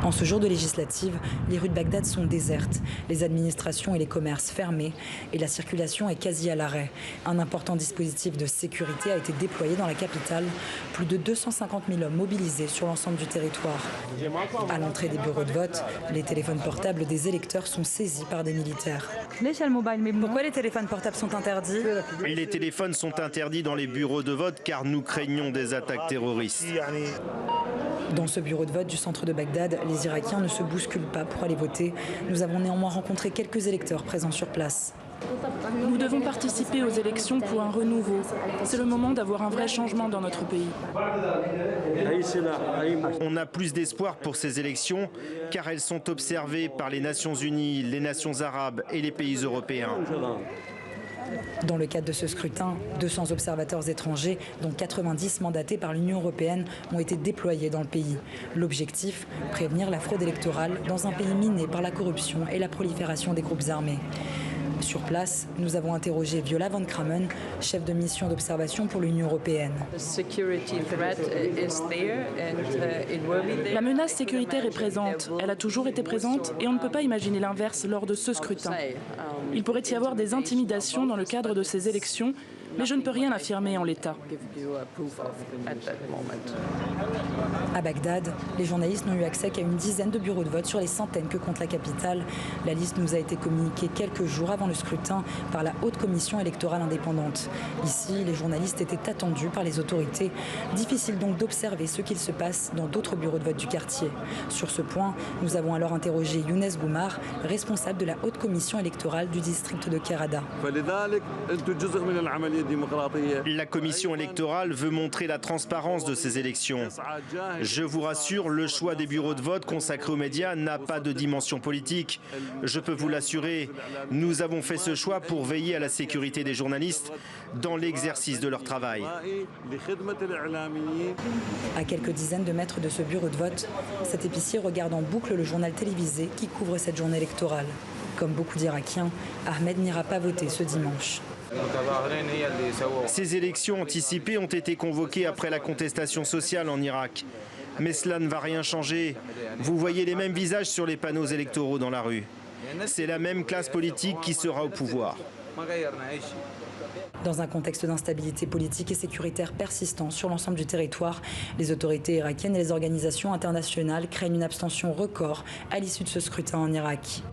En ce jour de législative, les rues de Bagdad sont désertes, les administrations et les commerces fermés et la circulation est quasi à l'arrêt. Un important dispositif de sécurité a été déployé dans la capitale, plus de 250 000 hommes mobilisés sur l'ensemble du territoire. À l'entrée des bureaux de vote, les téléphones portables des électeurs sont saisis par des militaires. Pourquoi les téléphones portables sont interdits? Les téléphones sont interdits dans les bureaux de vote car nous craignons des attaques terroristes. Dans ce bureau de vote du centre de Bagdad, les Irakiens ne se bousculent pas pour aller voter. Nous avons néanmoins rencontré quelques électeurs présents sur place. Nous devons participer aux élections pour un renouveau. C'est le moment d'avoir un vrai changement dans notre pays. On a plus d'espoir pour ces élections car elles sont observées par les Nations Unies, les nations arabes et les pays européens. Dans le cadre de ce scrutin, 200 observateurs étrangers, dont 90 mandatés par l'Union européenne, ont été déployés dans le pays. L'objectif, prévenir la fraude électorale dans un pays miné par la corruption et la prolifération des groupes armés. Sur place, nous avons interrogé Viola Van Kramen, chef de mission d'observation pour l'Union européenne. La menace sécuritaire est présente. Elle a toujours été présente et on ne peut pas imaginer l'inverse lors de ce scrutin. Il pourrait y avoir des intimidations dans le cadre de ces élections, mais je ne peux rien affirmer en l'état. À Bagdad, les journalistes n'ont eu accès qu'à une dizaine de bureaux de vote sur les centaines que compte la capitale. La liste nous a été communiquée quelques jours avant le scrutin par la Haute Commission électorale indépendante. Ici, les journalistes étaient attendus par les autorités. Difficile donc d'observer ce qu'il se passe dans d'autres bureaux de vote du quartier. Sur ce point, nous avons alors interrogé Younes Goumar, responsable de la Haute Commission électorale du district de Kerada. La commission électorale veut montrer la transparence de ces élections. Je vous rassure, le choix des bureaux de vote consacrés aux médias n'a pas de dimension politique. Je peux vous l'assurer, nous avons fait ce choix pour veiller à la sécurité des journalistes dans l'exercice de leur travail. À quelques dizaines de mètres de ce bureau de vote, cet épicier regarde en boucle le journal télévisé qui couvre cette journée électorale. Comme beaucoup d'Irakiens, Ahmed n'ira pas voter ce dimanche. Ces élections anticipées ont été convoquées après la contestation sociale en Irak. Mais cela ne va rien changer. Vous voyez les mêmes visages sur les panneaux électoraux dans la rue. C'est la même classe politique qui sera au pouvoir. Dans un contexte d'instabilité politique et sécuritaire persistant sur l'ensemble du territoire, les autorités irakiennes et les organisations internationales craignent une abstention record à l'issue de ce scrutin en Irak.